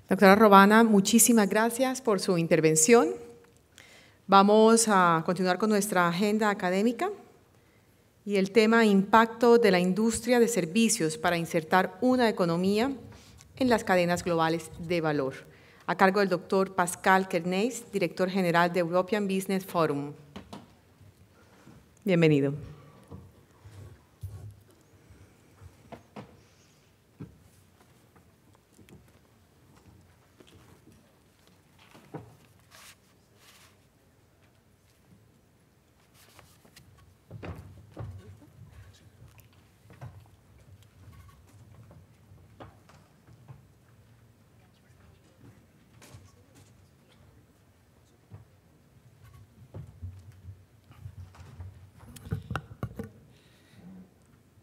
Doctora Robana, muchísimas gracias por su intervención. Vamos a continuar con nuestra agenda académica y el tema impacto de la industria de servicios para insertar una economía en las cadenas globales de valor, a cargo del doctor Pascal Kerneis, director general de European Business Forum. Bienvenido.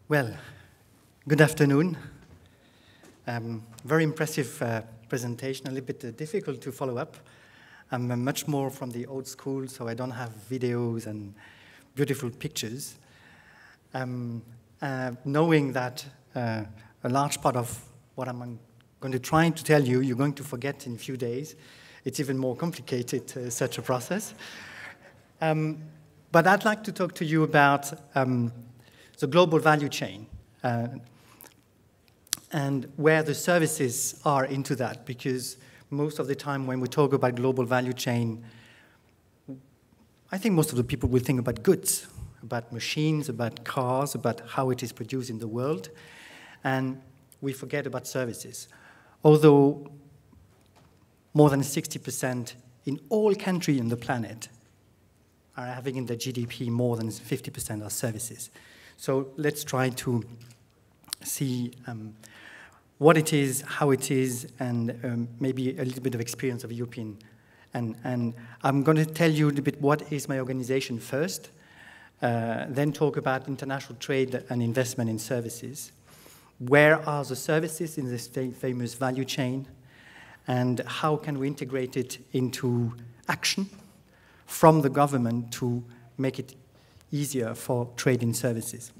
Well, good afternoon. Very impressive presentation, a little bit difficult to follow up. I'm much more from the old school, so I don't have videos and beautiful pictures. Knowing that a large part of what I'm going to try to tell you, you're going to forget in a few days. It's even more complicated, such a process. But I'd like to talk to you about the global value chain and where the services are into that, because most of the time when we talk about global value chain, I think most of the people will think about goods, about machines, about cars, about how it is produced in the world, and we forget about services. Although more than 60% in all countries on the planet are having in their GDP more than 50% are services. So let's try to see what it is, how it is, and maybe a little bit of experience of European. And I'm going to tell you a little bit what is my organization first, then talk about international trade and investment in services. Where are the services in this famous value chain, and how can we integrate it into action from the government to make it easier for trade in services.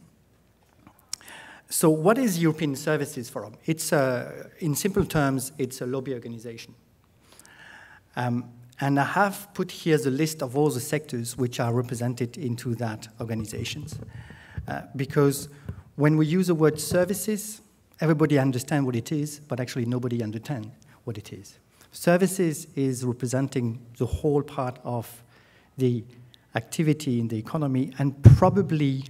So what is European Services Forum? It's, in simple terms, it's a lobby organization. And I have put here the list of all the sectors which are represented into that organizations. Because when we use the word services, everybody understands what it is, but actually nobody understands what it is. Services is representing the whole part of the activity in the economy, and probably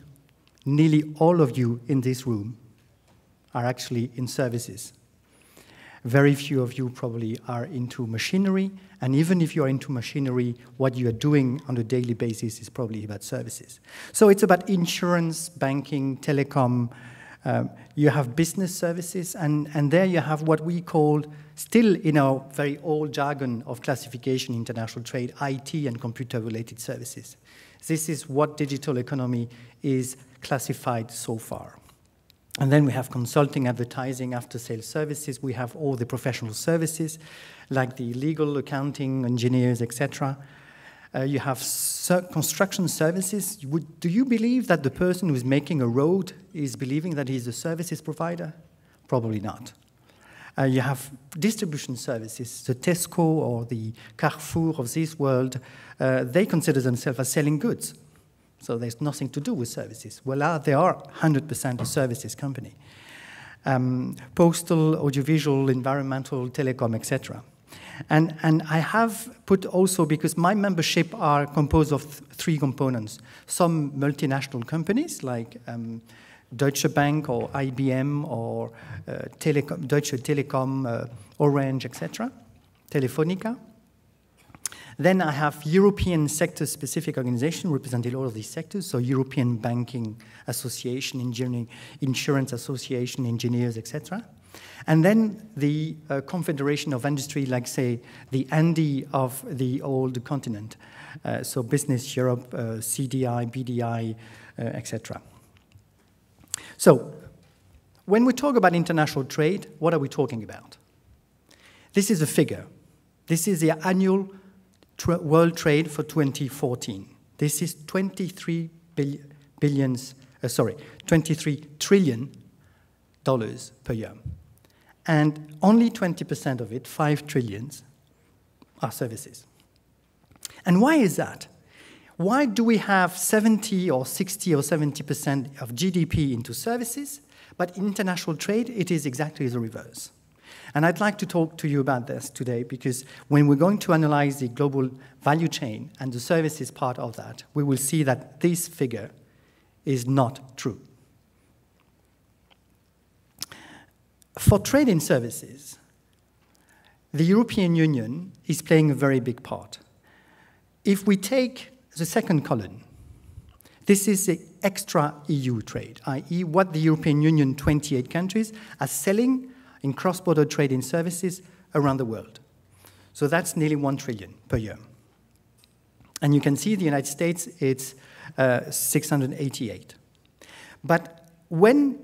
nearly all of you in this room are actually in services. Very few of you probably are into machinery, and even if you're into machinery, what you are doing on a daily basis is probably about services. So it's about insurance, banking, telecom. You have business services, and there you have what we call, still in our very old jargon of classification, international trade, IT and computer-related services. This is what digital economy is classified so far. And then we have consulting, advertising, after-sales services. We have all the professional services, like the legal, accounting, engineers, etc. You have construction services. Do you believe that the person who's making a road is believing that he's a services provider? Probably not. You have distribution services. The Tesco or the Carrefour of this world, they consider themselves as selling goods. So there's nothing to do with services. Well, they are 100% a services company. Postal, audiovisual, environmental, telecom, etc. And I have put also, because my membership are composed of three components. Some multinational companies like Deutsche Bank or IBM or Deutsche Telekom, Orange, etc., Telefonica. Then I have European sector-specific organizations representing all of these sectors, so European Banking Association, Engineering, Insurance Association, Engineers, etc. And then the Confederation of Industry, like, say, the Andy of the old continent, so Business Europe, CDI, BDI, etc. So when we talk about international trade, what are we talking about? This is a figure. This is the annual world trade for 2014. This is $23 trillion per year. and only 20% of it, 5 trillion, are services. And why is that? Why do we have 70 or 60 or 70% of GDP into services, but international trade, it is exactly the reverse? And I'd like to talk to you about this today, because when we're going to analyze the global value chain and the services part of that, we will see that this figure is not true. For trade in services, the European Union is playing a very big part. If we take the second column, this is the extra EU trade, i.e. what the European Union, 28 countries, are selling in cross-border trade in services around the world. So that's nearly 1 trillion per year. And you can see the United States, it's 688. But when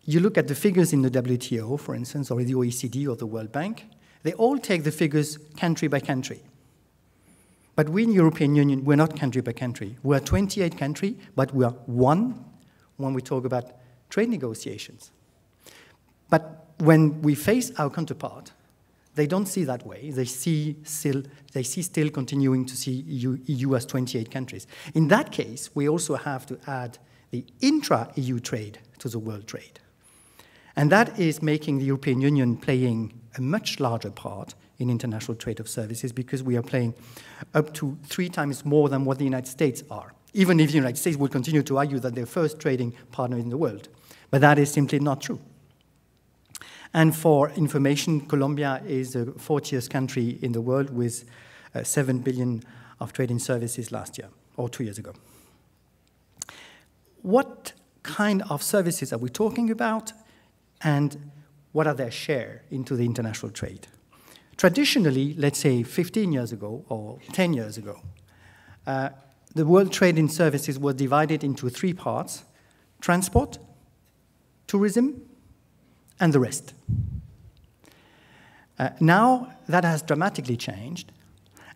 you look at the figures in the WTO, for instance, or the OECD or the World Bank, they all take the figures country by country. But we in the European Union, we're not country by country. We're 28 countries, but we are one when we talk about trade negotiations. But when we face our counterpart, they don't see that way. They see still continuing to see EU as 28 countries. In that case, we also have to add the intra-EU trade to the world trade. And that is making the European Union playing a much larger part in international trade of services, because we are playing up to 3 times more than what the United States are, even if the United States will continue to argue that they're the first trading partner in the world. But that is simply not true. And for information, Colombia is the 40th country in the world with 7 billion of trade in services last year, or 2 years ago. What kind of services are we talking about, and what are their share into the international trade? Traditionally, let's say 15 years ago or 10 years ago, the world trade in services was divided into 3 parts: transport, tourism, and the rest. Now that has dramatically changed,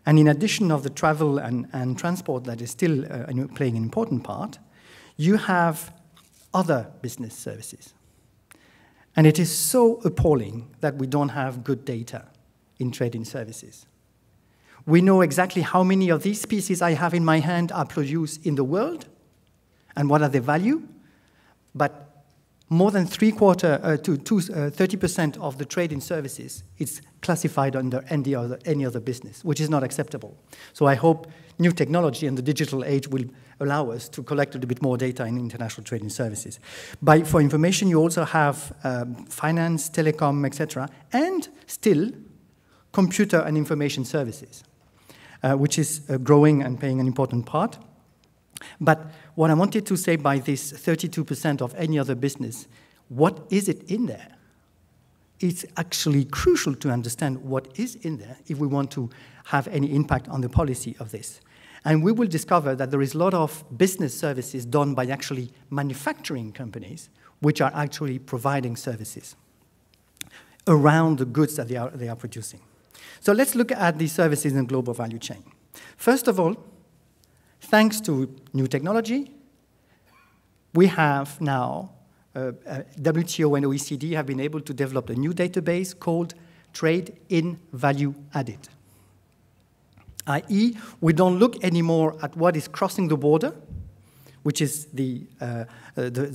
and in addition of the travel and transport that is still playing an important part, you have other business services. And it is so appalling that we don't have good data in trade in services. We know exactly how many of these pieces I have in my hand are produced in the world and what are their value, but more than 30% of the trade in services is classified under any other business, which is not acceptable. So I hope new technology and the digital age will allow us to collect a little bit more data in international trade in services. For information, you also have finance, telecom, etc., and still computer and information services, which is growing and playing an important part. But what I wanted to say by this 32% of any other business, what is it in there? It's actually crucial to understand what is in there if we want to have any impact on the policy of this. And we will discover that there is a lot of business services done by actually manufacturing companies, which are actually providing services around the goods that they are producing. So let's look at the services in the global value chain. First of all, thanks to new technology, we have now, WTO and OECD have been able to develop a new database called Trade in Value Added. i.e., we don't look anymore at what is crossing the border, which is the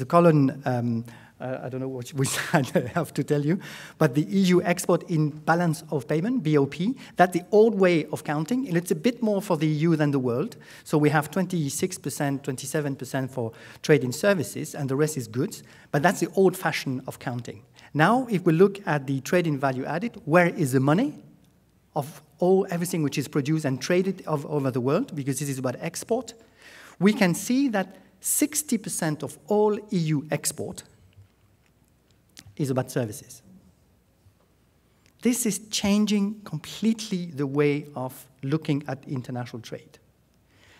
column, I don't know which side I have to tell you, but the EU export in balance of payment, BOP, that's the old way of counting, and it's a bit more for the EU than the world. So we have 26%, 27% for trade in services, and the rest is goods, but that's the old fashion of counting. Now, if we look at the trade in value added, where is the money of everything which is produced and traded over the world, because this is about export, we can see that 60% of all EU export is about services. This is changing completely the way of looking at international trade.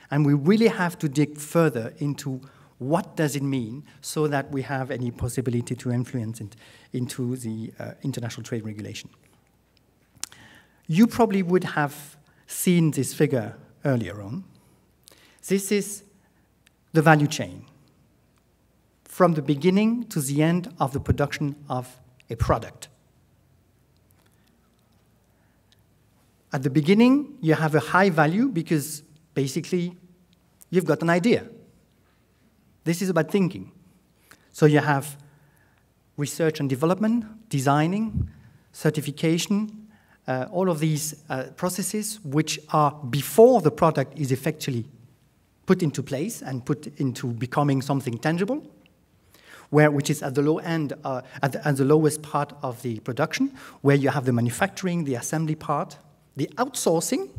And we really have to dig further into what does it mean so that we have any possibility to influence it into the international trade regulation. You probably would have seen this figure earlier on. This is the value chain, from the beginning to the end of the production of a product. At the beginning, you have a high value because basically you've got an idea. This is about thinking. So you have research and development, designing, certification, all of these processes which are before the product is effectively put into place and put into becoming something tangible, which is at the low end, at the lowest part of the production, where you have the manufacturing, the assembly part, the outsourcing,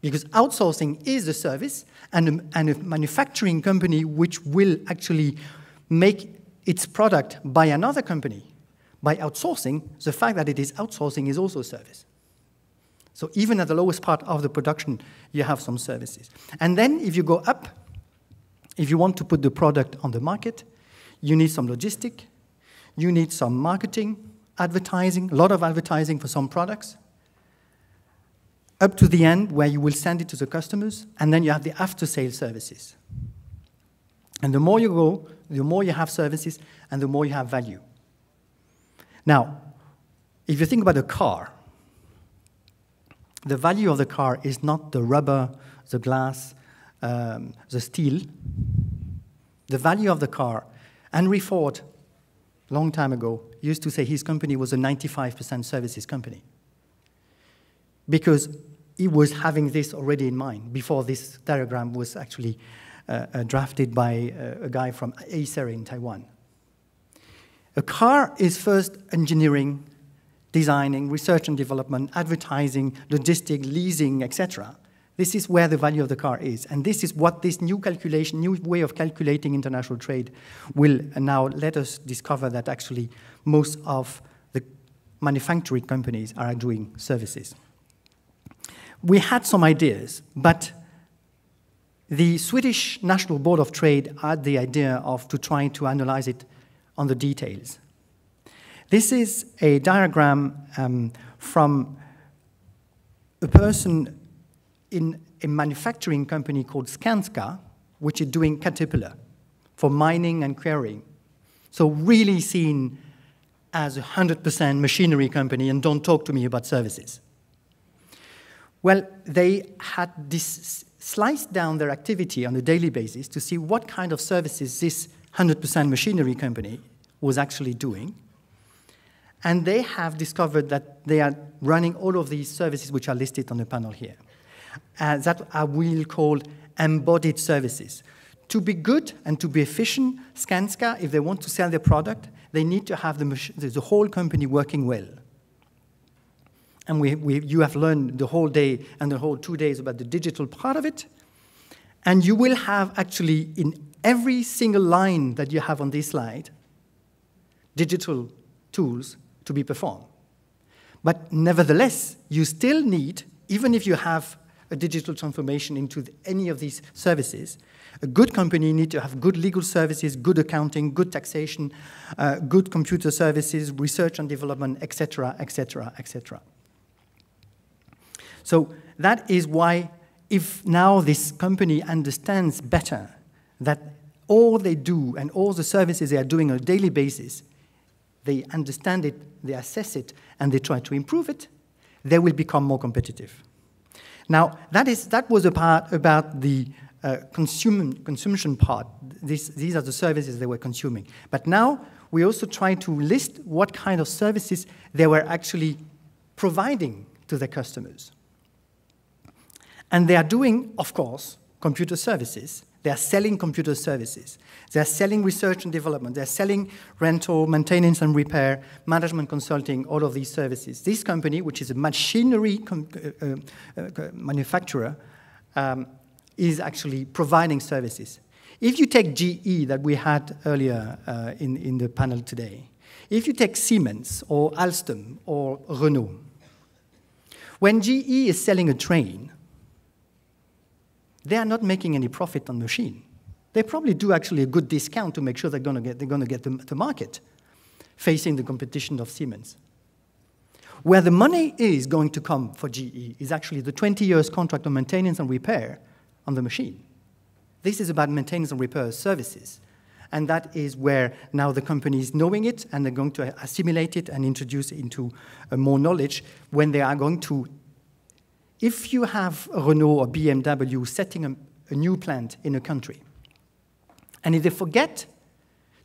because outsourcing is a service, and a manufacturing company which will actually make its product by another company. By outsourcing, the fact that it is outsourcing is also a service. So even at the lowest part of the production, you have some services. And then if you go up, if you want to put the product on the market, you need some logistic, you need some marketing, advertising, a lot of advertising for some products, up to the end where you will send it to the customers, and then you have the after-sale services. And the more you go, the more you have services, and the more you have value. Now, if you think about a car, the value of the car is not the rubber, the glass, the steel. The value of the car, Henry Ford, long time ago, used to say his company was a 95% services company, because he was having this already in mind before this diagram was actually drafted by a guy from Acer in Taiwan. A car is first engineering, designing, research and development, advertising, logistics, leasing, etc. This is where the value of the car is. And this is what this new calculation, new way of calculating international trade will now let us discover that actually most of the manufacturing companies are doing services. We had some ideas, but the Swedish National Board of Trade had the idea of trying to analyze it on the details. This is a diagram from a person in a manufacturing company called Skanska, which is doing Caterpillar for mining and quarrying. So really seen as a 100% machinery company, and don't talk to me about services. Well, they had sliced down their activity on a daily basis to see what kind of services this 100% machinery company was actually doing. And they have discovered that they are running all of these services which are listed on the panel here. That I will call embodied services. To be good and to be efficient, Skanska, if they want to sell their product, they need to have the whole company working well. And you have learned the whole day and the whole 2 days about the digital part of it. And you will have actually in every single line that you have on this slide, digital tools to be performed. But nevertheless, you still need, even if you have a digital transformation into any of these services, a good company needs to have good legal services, good accounting, good taxation, good computer services, research and development, etc., etc., etc. So that is why, if now this company understands better that all they do and all the services they are doing on a daily basis, they understand it, they assess it, and they try to improve it, they will become more competitive. Now, that was a part about the consumption part. These are the services they were consuming. But now we also try to list what kind of services they were actually providing to their customers. And they are doing, of course, computer services. They are selling computer services. They are selling research and development. They are selling rental, maintenance and repair, management consulting, all of these services. This company, which is a machinery manufacturer, is actually providing services. If you take GE that we had earlier in the panel today, if you take Siemens or Alstom or Renault, when GE is selling a train, they are not making any profit on the machine. They probably do actually a good discount to make sure they're going to get the market, facing the competition of Siemens. Where the money is going to come for GE is actually the 20 years contract on maintenance and repair on the machine. This is about maintenance and repair services. And that is where now the company is knowing it, and they're going to assimilate it and introduce it into more knowledge when they are going to if you have Renault or BMW setting a new plant in a country, and if they forget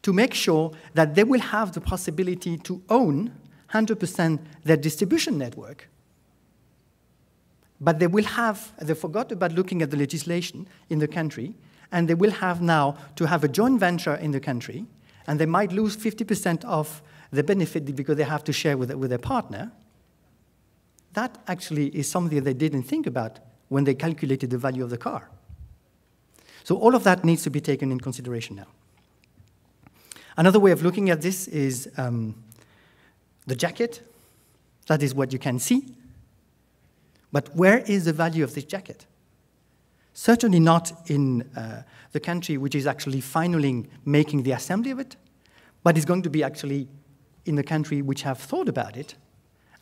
to make sure that they will have the possibility to own 100% their distribution network, but they forgot about looking at the legislation in the country, and they will have now to have a joint venture in the country, and they might lose 50% of the benefit because they have to share with their partner. That actually is something they didn't think about when they calculated the value of the car. So all of that needs to be taken in consideration now. Another way of looking at this is the jacket. That is what you can see. But where is the value of this jacket? Certainly not in the country which is actually finally making the assembly of it, but it's going to be actually in the country which have thought about it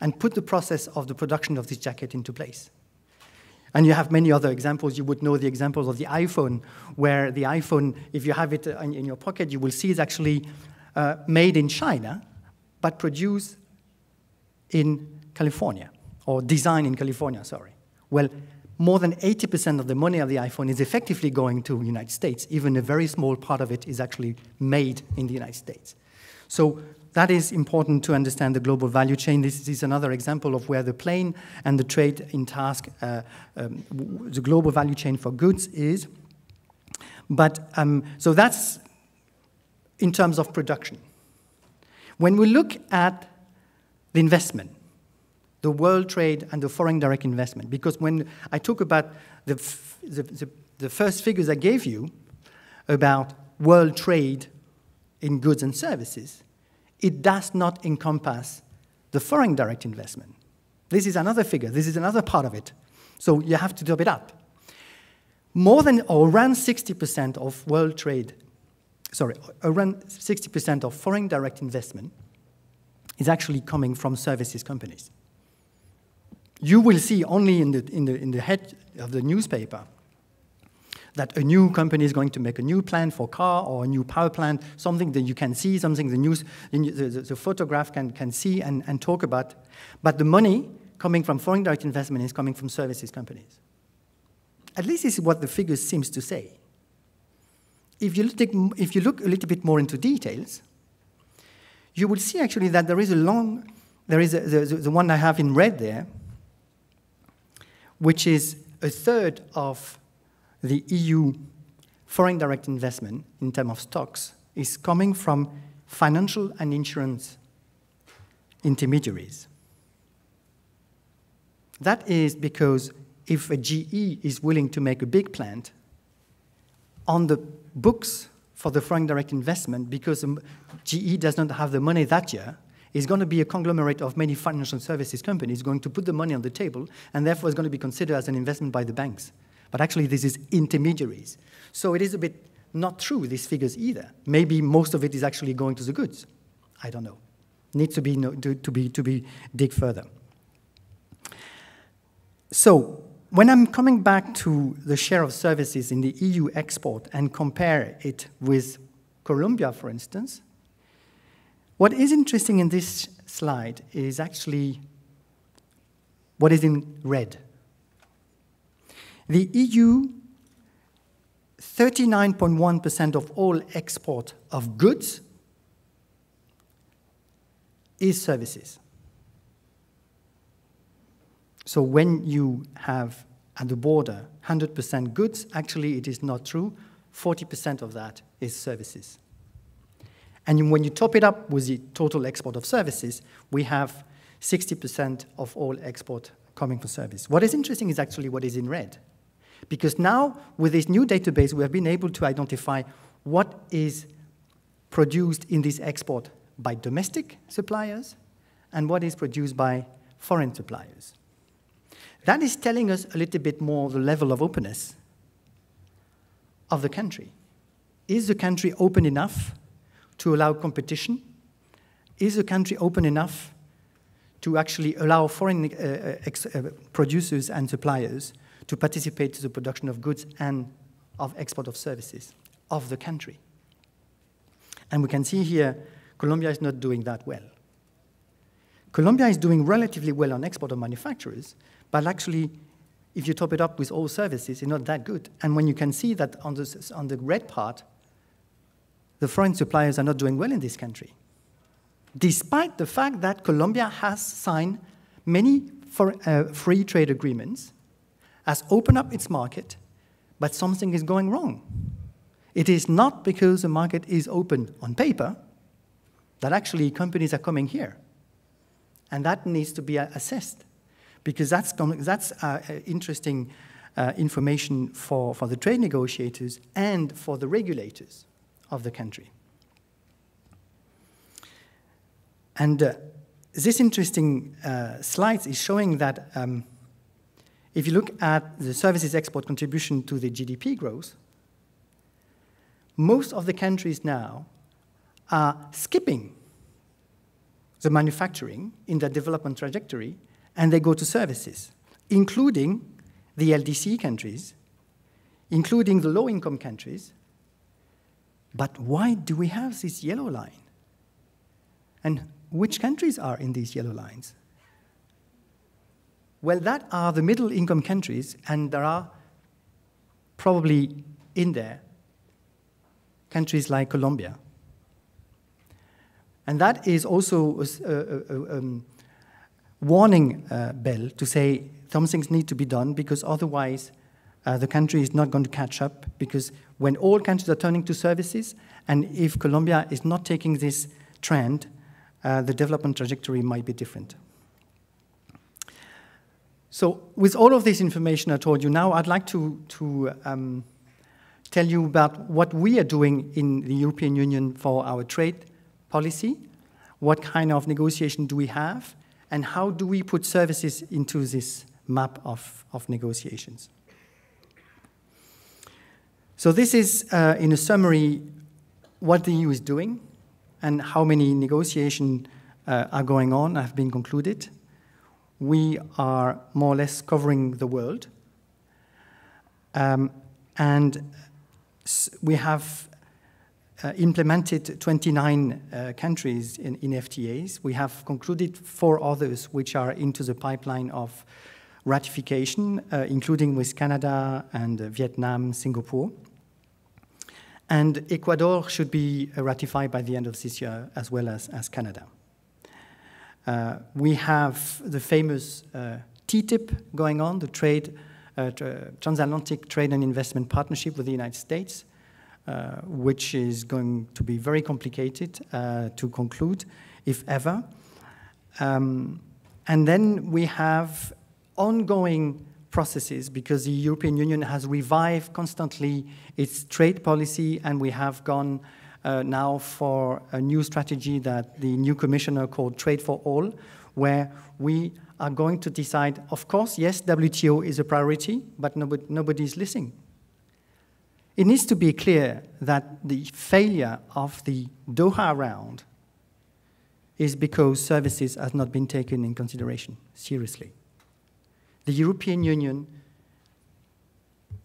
and put the process of the production of this jacket into place. And you have many other examples. You would know the examples of the iPhone, where the iPhone, if you have it in your pocket, you will see it's actually made in China, but produced in California, or designed in California, sorry. Well, more than 80% of the money of the iPhone is effectively going to the United States. Even a very small part of it is actually made in the United States. So that is important to understand the global value chain. This is another example of where the plane and the trade in task, the global value chain for goods is. But so that's in terms of production. When we look at the investment, the world trade and the foreign direct investment, because when I talk about the first figures I gave you about world trade in goods and services, it does not encompass the foreign direct investment. This is another figure. This is another part of it. So you have to top it up. More than or around 60% of world trade, around 60% of foreign direct investment is actually coming from services companies. You will see only in the head of the newspaper that a new company is going to make a new plant for car or a new power plant, something that you can see, something the photograph can see and talk about. But the money coming from foreign direct investment is coming from services companies. At least this is what the figures seems to say. If you look a little bit more into details, you will see actually that there is the one I have in red there, which is a third of the EU foreign direct investment in terms of stocks is coming from financial and insurance intermediaries. That is because if a GE is willing to make a big plant on the books for the foreign direct investment, because GE does not have the money that year, is going to be a conglomerate of many financial services companies going to put the money on the table, and therefore is going to be considered as an investment by the banks. But actually, this is intermediaries. So it is a bit not true, these figures either. Maybe most of it is actually going to the goods. I don't know. Needs to be dig further. So when I'm coming back to the share of services in the EU export and compare it with Colombia, for instance, what is interesting in this slide is actually what is in red. The EU, 39.1% of all export of goods is services. So when you have at the border 100% goods, actually it is not true. 40% of that is services. And when you top it up with the total export of services, we have 60% of all export coming from service. What is interesting is actually what is in red. Because now, with this new database, we have been able to identify what is produced in this export by domestic suppliers and what is produced by foreign suppliers. That is telling us a little bit more the level of openness of the country. Is the country open enough to allow competition? Is the country open enough to actually allow foreign producers and suppliers to participate in the production of goods and of export of services of the country? And we can see here, Colombia is not doing that well. Colombia is doing relatively well on export of manufacturers, but actually if you top it up with all services, it's not that good. And when you can see that on the red part, the foreign suppliers are not doing well in this country, despite the fact that Colombia has signed many free trade agreements, has opened up its market, but something is going wrong. It is not because the market is open on paper that actually companies are coming here. And that needs to be assessed, because that's interesting information for the trade negotiators and for the regulators of the country. And this interesting slide is showing that if you look at the services export contribution to the GDP growth, most of the countries now are skipping the manufacturing in their development trajectory, and they go to services, including the LDC countries, including the low-income countries. But why do we have this yellow line? And which countries are in these yellow lines? Well, that are the middle-income countries, and there are probably in there countries like Colombia. And that is also a warning bell to say some things need to be done, because otherwise the country is not going to catch up, because when all countries are turning to services, and if Colombia is not taking this trend, the development trajectory might be different. So with all of this information I told you now, I'd like to tell you about what we are doing in the European Union for our trade policy, what kind of negotiation do we have, and how do we put services into this map of negotiations. So this is, in a summary, what the EU is doing and how many negotiations are going on, have been concluded. We are more or less covering the world. And we have implemented 29 countries in FTAs. We have concluded 4 others which are into the pipeline of ratification, including with Canada and Vietnam, Singapore. And Ecuador should be ratified by the end of this year, as well as Canada. We have the famous TTIP going on, the Transatlantic Trade and Investment Partnership with the United States, which is going to be very complicated to conclude, if ever. And then we have ongoing processes, because the European Union has revived constantly its trade policy, and we have gone now for a new strategy that the new commissioner called Trade for All, where we are going to decide, of course, yes, WTO is a priority, but nobody is listening. It needs to be clear that the failure of the Doha round is because services have not been taken in consideration, seriously. The European Union,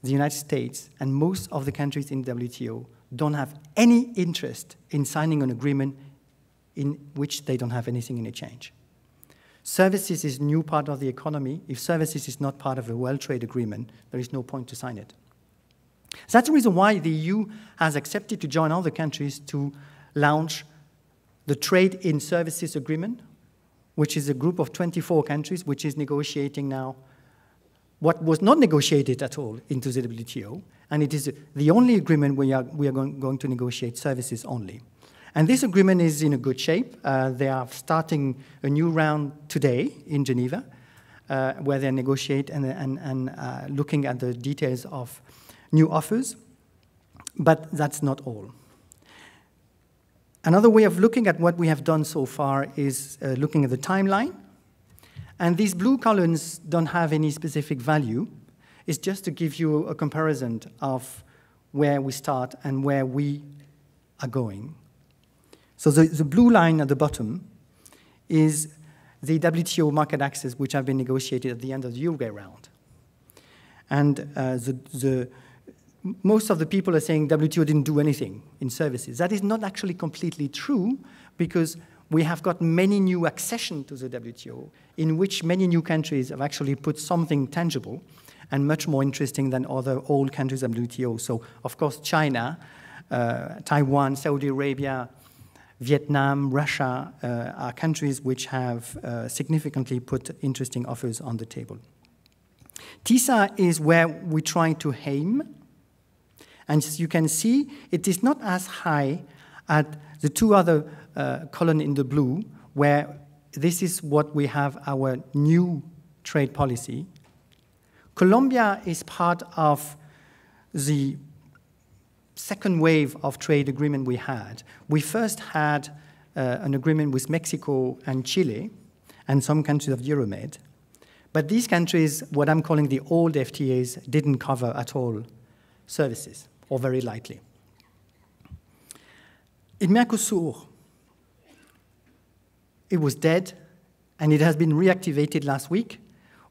the United States, and most of the countries in WTO don't have any interest in signing an agreement in which they don't have anything in exchange. Services is a new part of the economy. If services is not part of a World Trade Agreement, there is no point to sign it. So that's the reason why the EU has accepted to join other countries to launch the Trade in Services Agreement, which is a group of 24 countries which is negotiating now what was not negotiated at all into the WTO, and it is the only agreement we are going to negotiate services only. And this agreement is in a good shape. They are starting a new round today in Geneva, where they negotiate and looking at the details of new offers, but that's not all. Another way of looking at what we have done so far is looking at the timeline. And these blue columns don't have any specific value. It's just to give you a comparison of where we start and where we are going. So the blue line at the bottom is the WTO market access, which have been negotiated at the end of the Uruguay round. And most of the people are saying WTO didn't do anything in services. That is not actually completely true, because we have got many new accessions to the WTO, in which many new countries have actually put something tangible. and much more interesting than other old countries of WTO. So, of course, China, Taiwan, Saudi Arabia, Vietnam, Russia are countries which have significantly put interesting offers on the table. TISA is where we're trying to aim. And as you can see, it is not as high as the two other columns in the blue, where this is what we have our new trade policy. Colombia is part of the second wave of trade agreement we had. We first had an agreement with Mexico and Chile and some countries of Euromed. But these countries, what I'm calling the old FTAs, didn't cover at all services, or very lightly. In Mercosur, it was dead, and it has been reactivated last week,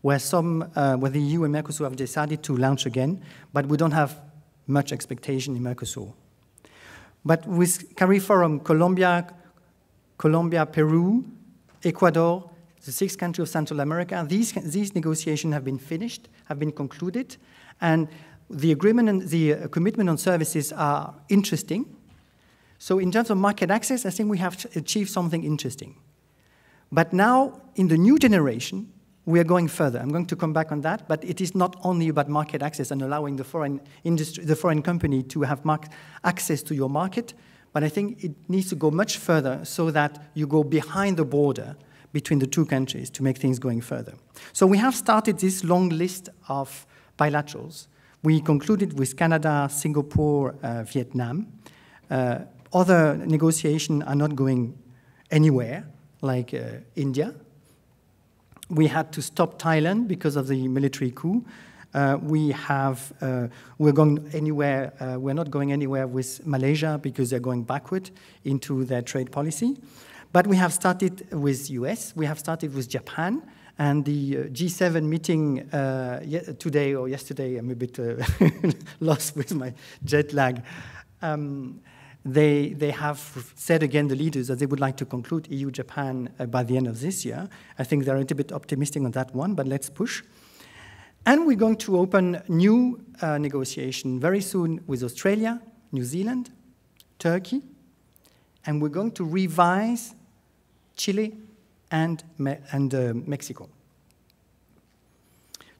where the EU and Mercosur have decided to launch again, but we don't have much expectation in Mercosur. But with CARIFORUM, Colombia, Peru, Ecuador, the 6 countries of Central America, these negotiations have been finished, have been concluded, and the agreement and the commitment on services are interesting. So in terms of market access, I think we have achieved something interesting. But now, in the new generation, we are going further. I'm going to come back on that, but it is not only about market access and allowing the foreign industry, the foreign company to have access to your market, but I think it needs to go much further so that you go behind the border between the two countries to make things going further. So we have started this long list of bilaterals. We concluded with Canada, Singapore, Vietnam. Other negotiations are not going anywhere, like India. We had to stop Thailand because of the military coup. We're not going anywhere with Malaysia because they're going backward into their trade policy. But we have started with US, we have started with Japan, and the G7 meeting today or yesterday, I'm a bit lost with my jet lag. They have said again, the leaders, that they would like to conclude EU-Japan by the end of this year. I think they're a little bit optimistic on that one, but let's push. And we're going to open new negotiation very soon with Australia, New Zealand, Turkey, and we're going to revise Chile and Mexico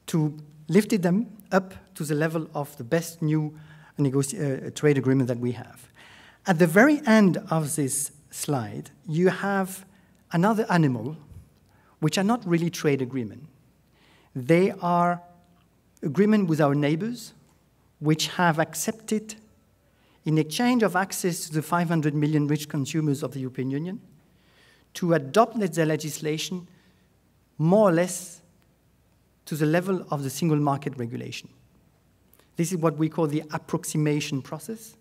to lift them up to the level of the best new trade agreement that we have. At the very end of this slide, you have another animal, which are not really trade agreement. They are agreement with our neighbors, which have accepted, in exchange of access to the 500 million rich consumers of the European Union, to adopt their legislation more or less to the level of the single market regulation. This is what we call the approximation process,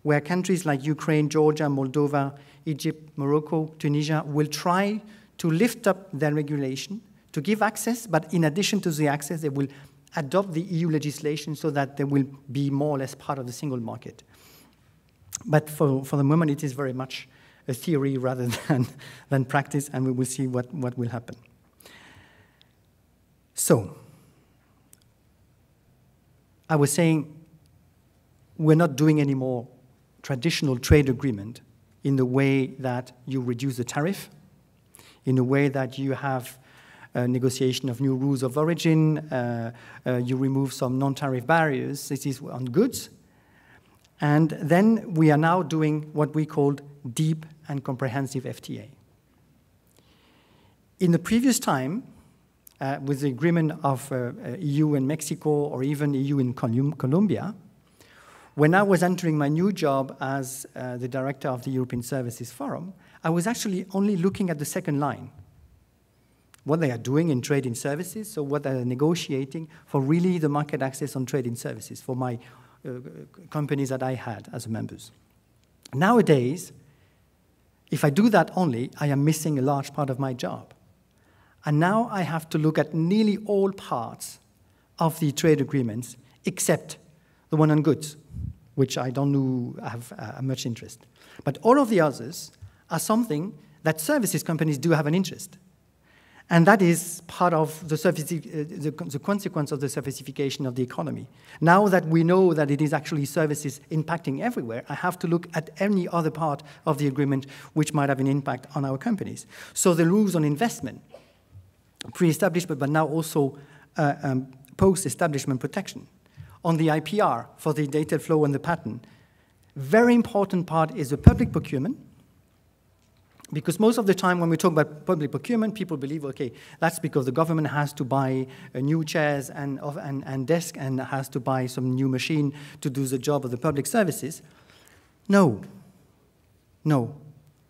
where countries like Ukraine, Georgia, Moldova, Egypt, Morocco, Tunisia will try to lift up their regulation, to give access, but in addition to the access, they will adopt the EU legislation so that they will be more or less part of the single market. But for the moment, it is very much a theory rather than practice, and we will see what will happen. So, I was saying we're not doing any more traditional trade agreement in the way that you reduce the tariff, in the way that you have a negotiation of new rules of origin, you remove some non-tariff barriers. This is on goods. And then we are now doing what we called deep and comprehensive FTA. In the previous time, with the agreement of EU and Mexico, or even EU and Colombia, when I was entering my new job as the director of the European Services Forum, I was actually only looking at the second line, what they are doing in trade in services, so what they are negotiating for really the market access on trade in services for my companies that I had as members. Nowadays, if I do that only, I am missing a large part of my job. And now I have to look at nearly all parts of the trade agreements, except the one on goods, which I don't have much interest. But all of the others are something that services companies do have an interest. And that is part of the consequence of the servicification of the economy. Now that we know that it is actually services impacting everywhere, I have to look at any other part of the agreement which might have an impact on our companies. So the rules on investment, pre-establishment, but now also post-establishment protection. On the IPR, for the data flow and the patent, very important part is the public procurement, because most of the time when we talk about public procurement, people believe, okay, that's because the government has to buy new chairs and desks and has to buy some new machine to do the job of the public services. No. No.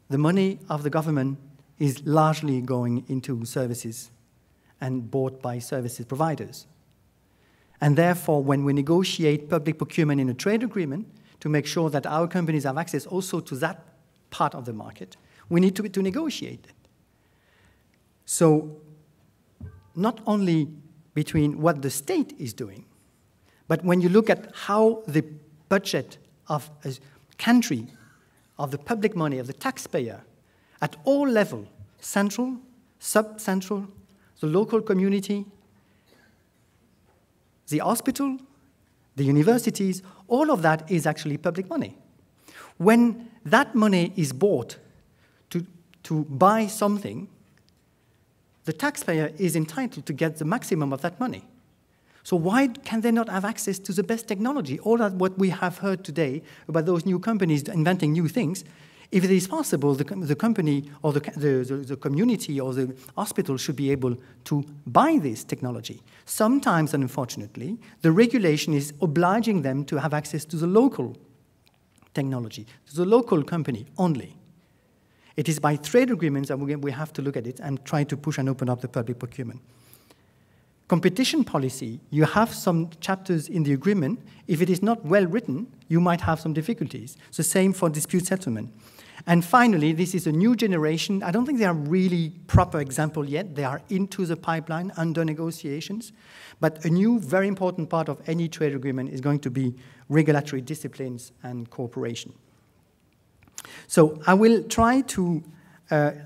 The money of the government is largely going into services and bought by services providers. And therefore, when we negotiate public procurement in a trade agreement to make sure that our companies have access also to that part of the market, we need to negotiate it. So not only between what the state is doing, but when you look at how the budget of a country, of the public money, of the taxpayer, at all levels, central, sub-central, the local community, the hospital, the universities, all of that is actually public money. When that money is bought to buy something, the taxpayer is entitled to get the maximum of that money. So why can they not have access to the best technology? All that what we have heard today about those new companies inventing new things, if it is possible, the company or the community or the hospital should be able to buy this technology. Sometimes, and unfortunately, the regulation is obliging them to have access to the local technology, to the local company only. It is by trade agreements that we have to look at it and try to push and open up the public procurement. Competition policy, you have some chapters in the agreement. If it is not well written, you might have some difficulties. It's the same for dispute settlement. And finally, this is a new generation. I don't think they are really proper example yet. They are into the pipeline, under negotiations. But a new, very important part of any trade agreement is going to be regulatory disciplines and cooperation. So I will try to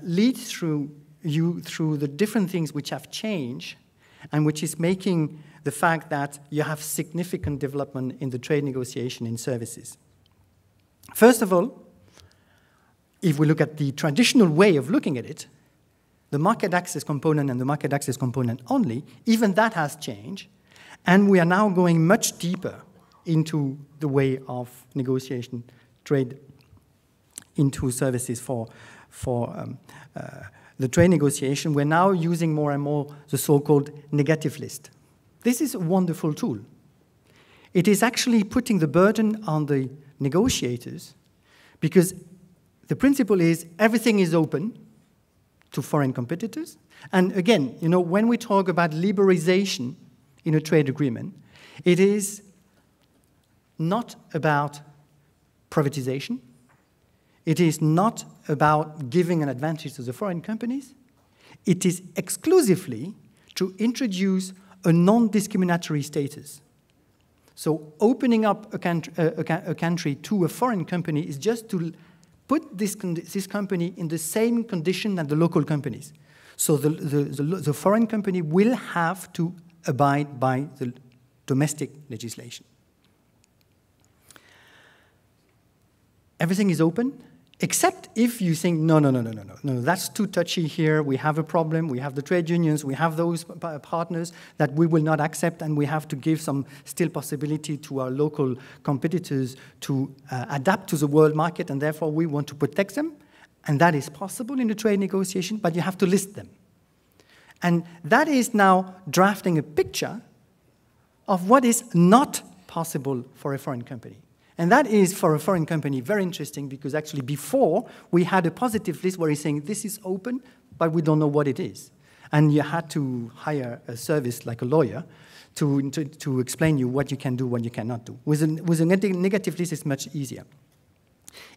lead you through the different things which have changed and which is making the fact that you have significant development in the trade negotiation in services. First of all, if we look at the traditional way of looking at it, the market access component and the market access component only, even that has changed, and we are now going much deeper into the way of negotiation, trade into services for the trade negotiation. We're now using more and more the so-called negative list. This is a wonderful tool. It is actually putting the burden on the negotiators because the principle is everything is open to foreign competitors. And again, you know, when we talk about liberalization in a trade agreement, it is not about privatization. It is not about giving an advantage to the foreign companies. It is exclusively to introduce a non-discriminatory status. So opening up a country to a foreign company is just to put this company in the same condition as the local companies. So the foreign company will have to abide by the domestic legislation. Everything is open, except if you think, no, that's too touchy here, we have a problem, we have the trade unions, we have those partners that we will not accept, and we have to give some still possibility to our local competitors to adapt to the world market, and therefore we want to protect them. And that is possible in the trade negotiation, but you have to list them. And that is now drafting a picture of what is not possible for a foreign company. And that is, for a foreign company, very interesting because actually before, we had a positive list where he's saying, this is open, but we don't know what it is. And you had to hire a service like a lawyer to explain you what you can do, what you cannot do. With a negative list, it's much easier.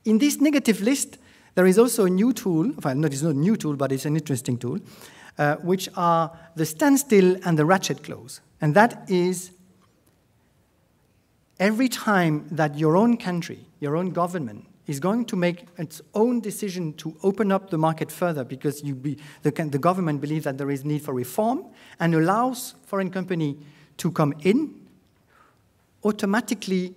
In this negative list, there is also a new tool, well, it's not a new tool, but it's an interesting tool, which are the standstill and the ratchet clause. And that is every time that your own country, your own government, is going to make its own decision to open up the market further because the government believes that there is need for reform and allows foreign company to come in, automatically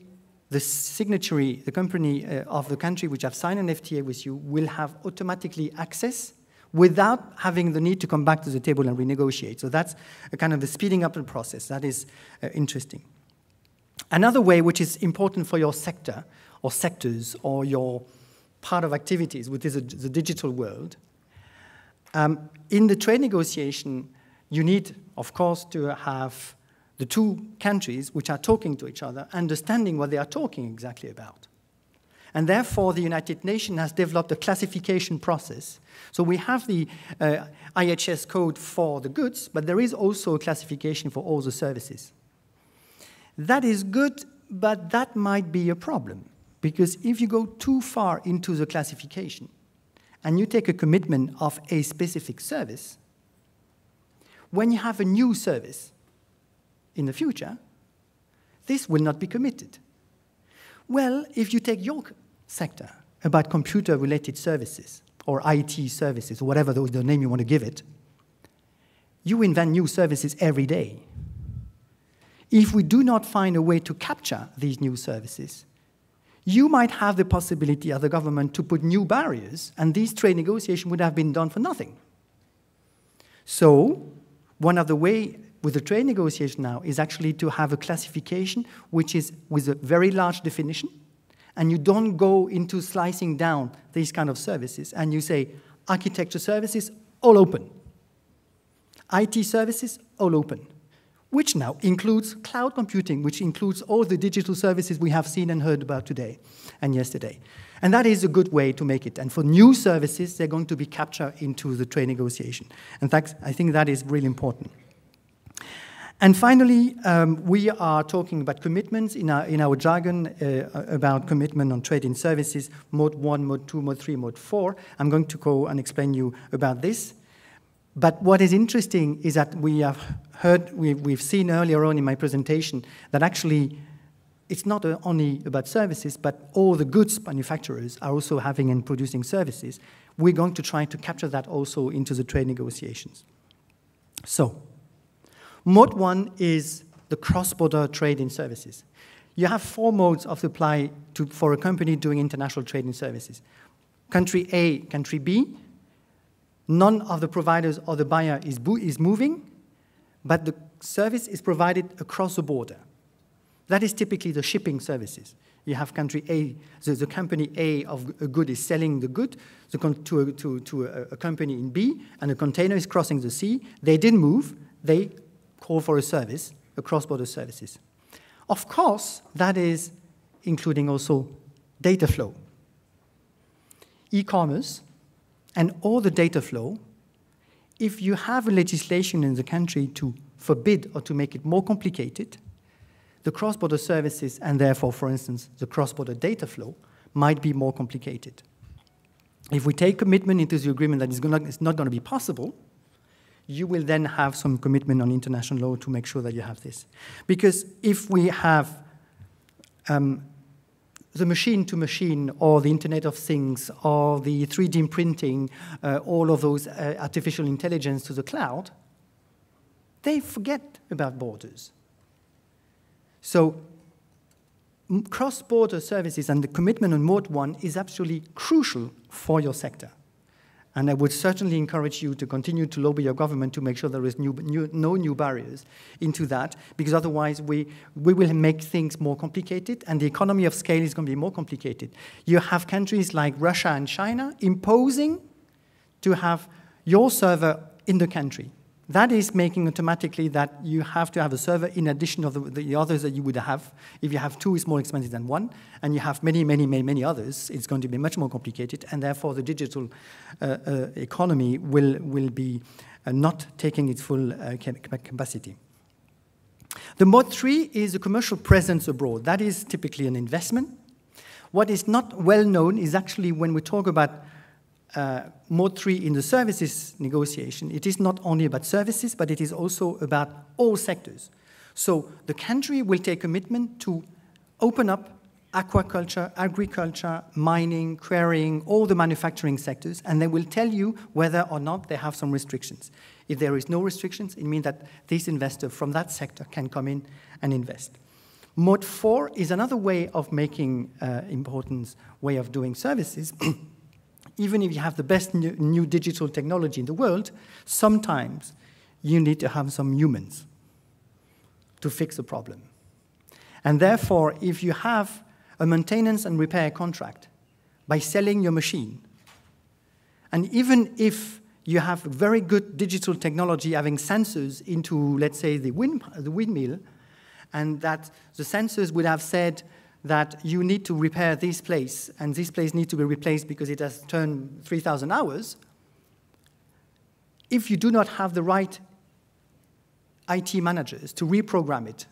the signatory, the company of the country which have signed an FTA with you will have automatically access without having the need to come back to the table and renegotiate. So that's a kind of the speeding up the process. That is interesting. Another way which is important for your sector or sectors or your part of activities, which is the digital world, in the trade negotiation, you need, of course, to have the two countries which are talking to each other, understanding what they are talking exactly about. And therefore, the United Nations has developed a classification process. So we have the IHS code for the goods, but there is also a classification for all the services. That is good, but that might be a problem, because if you go too far into the classification and you take a commitment of a specific service, when you have a new service in the future, this will not be committed. Well, if you take your sector about computer-related services or IT services, or whatever the name you want to give it, you invent new services every day. If we do not find a way to capture these new services, you might have the possibility as the government to put new barriers, and these trade negotiations would have been done for nothing. So, one of the ways with the trade negotiation now is actually to have a classification which is with a very large definition, and you don't go into slicing down these kind of services, and you say architecture services, all open. IT services, all open. Which now includes cloud computing, which includes all the digital services we have seen and heard about today and yesterday. And that is a good way to make it. And for new services, they're going to be captured into the trade negotiation. In fact, I think that is really important. And finally, we are talking about commitments in our jargon about commitment on trade in services, Mode 1, Mode 2, Mode 3, Mode 4. I'm going to go and explain you about this. But what is interesting is that we have heard, we've seen earlier on in my presentation that actually it's not only about services, but all the goods manufacturers are also having and producing services. We're going to try to capture that also into the trade negotiations. So, Mode 1 is the cross-border trade in services. You have 4 modes of supply for a company doing international trade in services. Country A, country B. None of the providers or the buyer is moving, but the service is provided across the border. That is typically the shipping services. You have country A, the company A of a good is selling the good to a company in B, and a container is crossing the sea. They didn't move. They call for a service, a cross-border services. Of course, that is including also data flow. E-commerce and all the data flow, if you have a legislation in the country to forbid or to make it more complicated, the cross-border services and therefore, for instance, the cross-border data flow might be more complicated. If we take commitment into the agreement that it's not going to be possible, you will then have some commitment on international law to make sure that you have this. Because if we have the machine-to-machine or the Internet of Things or the 3D printing, all of those artificial intelligence to the cloud, they forget about borders. So cross-border services and the commitment on Mode 1 is absolutely crucial for your sector. And I would certainly encourage you to continue to lobby your government to make sure there is no new barriers into that, because otherwise we will make things more complicated, and the economy of scale is going to be more complicated. You have countries like Russia and China imposing to have your server in the country. That is making automatically that you have to have a server in addition of the others that you would have. If you have 2, it's more expensive than 1, and you have many others, it's going to be much more complicated, and therefore the digital economy will be not taking its full capacity. The Mode 3 is a commercial presence abroad. That is typically an investment. What is not well known is actually when we talk about Mode 3 in the services negotiation, it is not only about services, but it is also about all sectors. So the country will take commitment to open up aquaculture, agriculture, mining, quarrying, all the manufacturing sectors, and they will tell you whether or not they have some restrictions. If there is no restrictions, it means that this investor from that sector can come in and invest. Mode 4 is another way of making important way of doing services. Even if you have the best new digital technology in the world, sometimes you need to have some humans to fix the problem. And therefore, if you have a maintenance and repair contract by selling your machine, and even if you have very good digital technology having sensors into, let's say, the windmill, and that the sensors would have said that you need to repair this place, and this place needs to be replaced because it has turned 3,000 hours, if you do not have the right IT managers to reprogram it,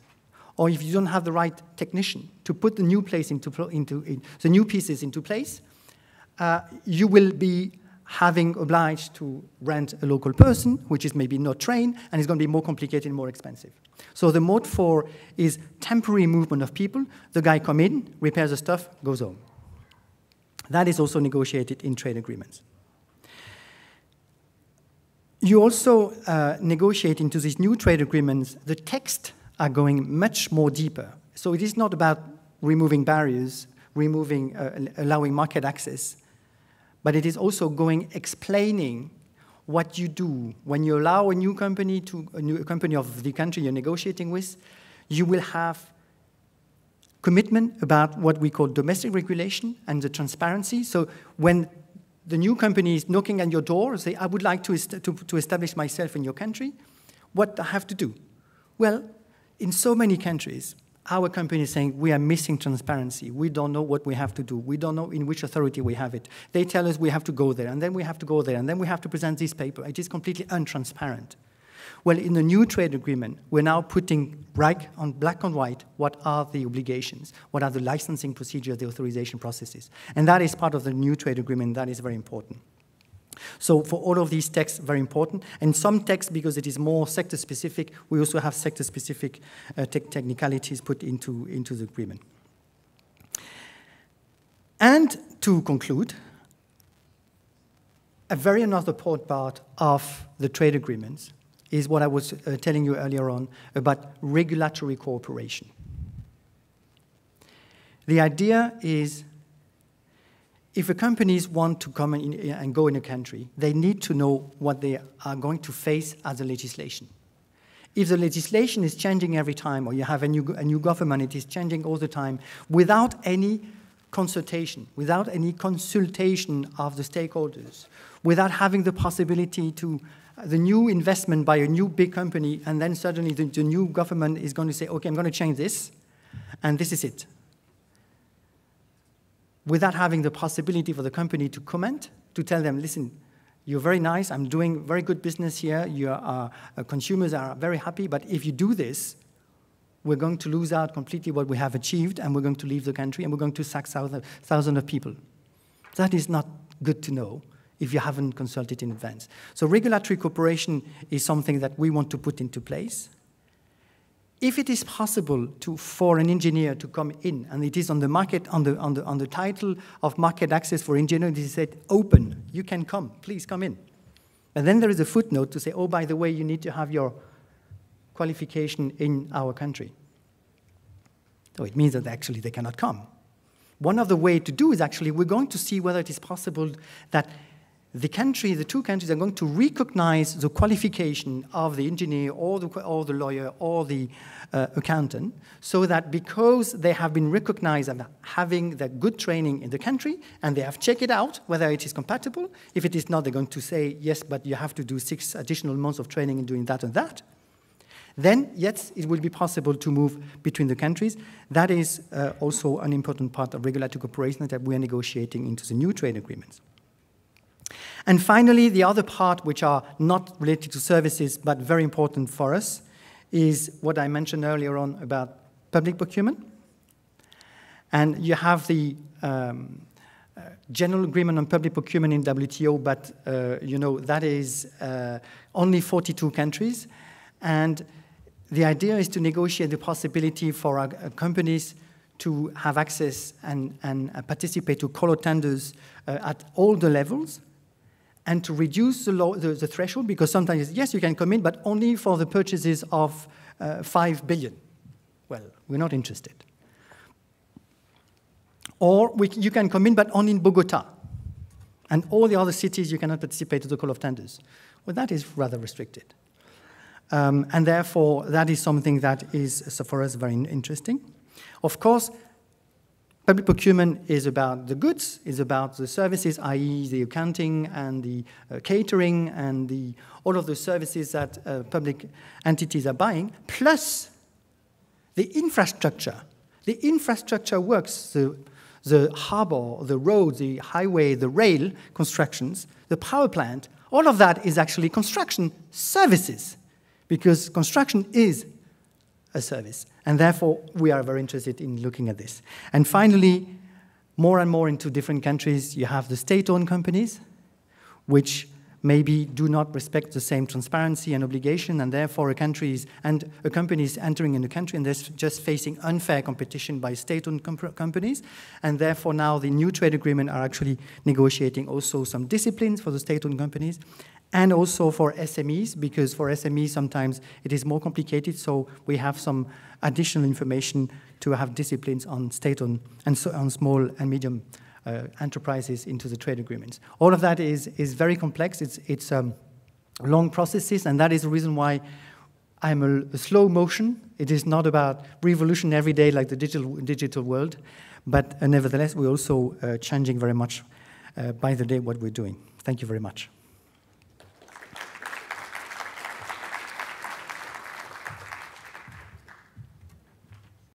or if you don't have the right technician to put the new place the new pieces into place, you will be having obliged to rent a local person, which is maybe not trained, and it's going to be more complicated and more expensive. So the mode 4 is temporary movement of people. The guy comes in, repairs the stuff, goes home. That is also negotiated in trade agreements. You also negotiate into these new trade agreements, the text are going much more deeper. So it is not about removing barriers, allowing market access, but it is also explaining what you do. When you allow a new company a company of the country you're negotiating with, you will have commitment about what we call domestic regulation and the transparency. So when the new company is knocking at your door, say, I would like to establish myself in your country, what do I have to do? Well, in so many countries, our company is saying, we are missing transparency. We don't know what we have to do. We don't know in which authority we have it. They tell us we have to go there, and then we have to go there, and then we have to present this paper. It is completely untransparent. Well, in the new trade agreement, we're now putting black on white what are the obligations, what are the licensing procedures, the authorization processes. And that is part of the new trade agreement. That is very important. So for all of these texts, very important. And some texts, because it is more sector-specific, we also have sector-specific technicalities put into the agreement. And to conclude, a very another important part of the trade agreements is what I was telling you earlier on about regulatory cooperation. The idea is, if a companies want to come in and go in a country, they need to know what they are going to face as a legislation. If the legislation is changing every time, or you have a new government, it is changing all the time, without any consultation, without any consultation of the stakeholders, without having the possibility to the new investment by a new big company, and then suddenly the new government is going to say, okay, I'm going to change this, and this is it. Without having the possibility for the company to comment, to tell them, listen, you're very nice, I'm doing very good business here, your consumers are very happy, but if you do this, we're going to lose out completely what we have achieved, and we're going to leave the country, and we're going to sack thousands of people. That is not good to know if you haven't consulted in advance. So regulatory cooperation is something that we want to put into place. If it is possible for an engineer to come in, and it is on the market, on the title of market access for engineers, it said open, you can come, please come in. And then there is a footnote to say, oh, by the way, you need to have your qualification in our country. So it means that actually they cannot come. One of the ways to do is actually, we're going to see whether it is possible that the two countries are going to recognize the qualification of the engineer or the lawyer or the accountant, so that because they have been recognized as having the good training in the country, and they have checked it out, whether it is compatible. If it is not, they're going to say, yes, but you have to do 6 additional months of training in doing that and that. Then, yes, it will be possible to move between the countries. That is also an important part of regulatory cooperation that we are negotiating into the new trade agreements. And finally, the other part, which are not related to services but very important for us, is what I mentioned earlier on about public procurement. And you have the general agreement on public procurement in WTO, but you know, that is only 42 countries. And the idea is to negotiate the possibility for our companies to have access and participate to call tenders at all the levels, and to reduce the threshold, because sometimes, yes, you can come in, but only for the purchases of 5 billion. Well, we're not interested. Or you can come in, but only in Bogota. And all the other cities, you cannot participate to the call of tenders. Well, that is rather restricted. And therefore, that is something that is, for us, very interesting. Of course, public procurement is about the goods, is about the services, i.e. the accounting and the catering and all of the services that public entities are buying, plus the infrastructure. The infrastructure works, the harbor, the road, the highway, the rail constructions, the power plant, all of that is actually construction services, because construction is a service. And therefore, we are very interested in looking at this. And finally, more and more into different countries, you have the state-owned companies, which maybe do not respect the same transparency and obligation, and therefore a company is entering in the country and they're just facing unfair competition by state-owned companies. And therefore now the new trade agreement are actually negotiating also some disciplines for the state-owned companies, and also for SMEs, because for SMEs sometimes it is more complicated, so we have some additional information to have disciplines on state-owned and so on small and medium enterprises into the trade agreements. All of that is very complex. It's long processes, and that is the reason why I'm a slow motion. It is not about revolution every day like the digital world, but nevertheless we're also changing very much by the day what we're doing. Thank you very much.